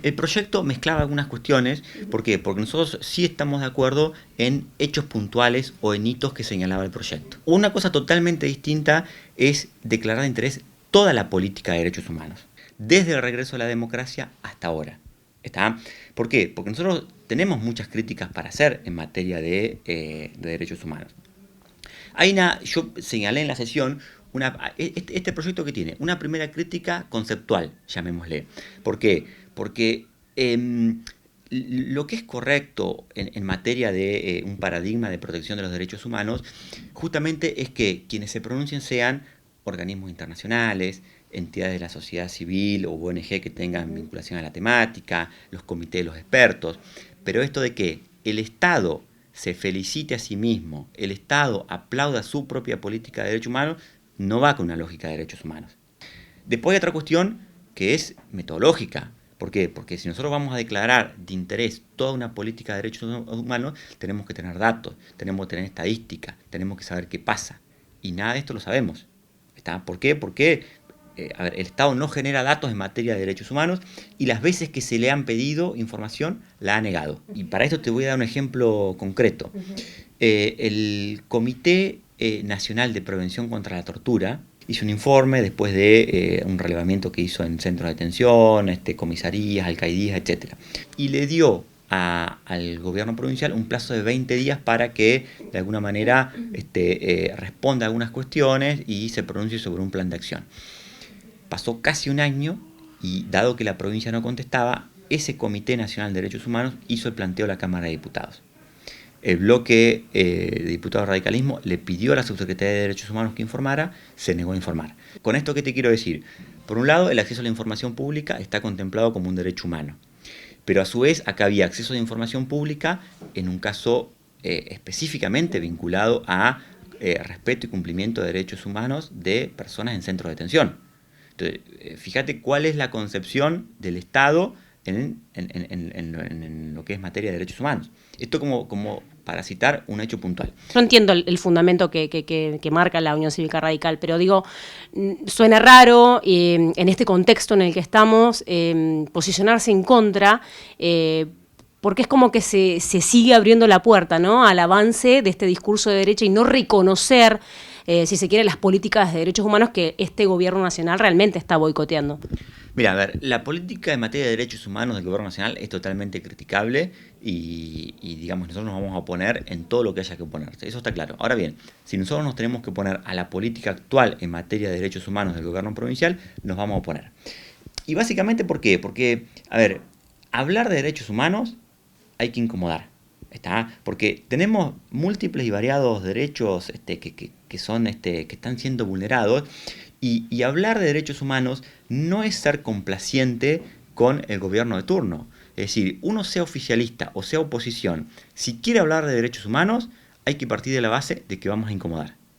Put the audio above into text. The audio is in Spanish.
El proyecto mezclaba algunas cuestiones. ¿Por qué? Porque nosotros sí estamos de acuerdo en hechos puntuales o en hitos que señalaba el proyecto. Una cosa totalmente distinta es declarar de interés toda la política de derechos humanos, desde el regreso a la democracia hasta ahora. ¿Está? ¿Por qué? Porque nosotros tenemos muchas críticas para hacer en materia de derechos humanos. Yo señalé en la sesión este proyecto que tiene una primera crítica conceptual, llamémosle. ¿Por qué? Porque lo que es correcto en materia de un paradigma de protección de los derechos humanos, justamente es que quienes se pronuncien sean organismos internacionales, entidades de la sociedad civil o ONG que tengan vinculación a la temática, los comités de los expertos. Pero esto de que el Estado se felicite a sí mismo, el Estado aplauda su propia política de derechos humanos, no va con una lógica de derechos humanos. Después hay otra cuestión que es metodológica. ¿Por qué? Porque si nosotros vamos a declarar de interés toda una política de derechos humanos, tenemos que tener datos, tenemos que tener estadísticas, tenemos que saber qué pasa. Y nada de esto lo sabemos. ¿Está? ¿Por qué? Porque el Estado no genera datos en materia de derechos humanos y las veces que se le han pedido información la ha negado. Y para esto te voy a dar un ejemplo concreto. El Comité Nacional de Prevención contra la Tortura hizo un informe después de un relevamiento que hizo en centros de detención, comisarías, alcaidías, etc. Y le dio al gobierno provincial un plazo de 20 días para que de alguna manera responda a algunas cuestiones y se pronuncie sobre un plan de acción. Pasó casi un año y dado que la provincia no contestaba, ese Comité Nacional de Derechos Humanos hizo el planteo a la Cámara de Diputados. El bloque de diputados radicalismo le pidió a la Subsecretaría de Derechos Humanos que informara, se negó a informar. ¿Con esto qué te quiero decir? Por un lado, el acceso a la información pública está contemplado como un derecho humano, pero a su vez acá había acceso a la información pública en un caso específicamente vinculado a respeto y cumplimiento de derechos humanos de personas en centros de detención. Entonces, fíjate cuál es la concepción del Estado en lo que es materia de derechos humanos. Esto como para citar un hecho puntual. Yo entiendo el fundamento que marca la Unión Cívica Radical, pero digo, suena raro en este contexto en el que estamos posicionarse en contra, porque es como que se sigue abriendo la puerta, ¿no?, al avance de este discurso de derecha y no reconocer, si se quiere, las políticas de derechos humanos que este gobierno nacional realmente está boicoteando. Mira, a ver, la política en materia de derechos humanos del gobierno nacional es totalmente criticable y digamos, nosotros nos vamos a oponer en todo lo que haya que oponerse. Eso está claro. Ahora bien, si nosotros nos tenemos que oponer a la política actual en materia de derechos humanos del gobierno provincial, nos vamos a oponer. Y básicamente, ¿por qué? Porque, a ver, hablar de derechos humanos hay que incomodar. ¿Está? Porque tenemos múltiples y variados derechos que están siendo vulnerados y hablar de derechos humanos no es ser complaciente con el gobierno de turno. Es decir, uno sea oficialista o sea oposición, si quiere hablar de derechos humanos, hay que partir de la base de que vamos a incomodar.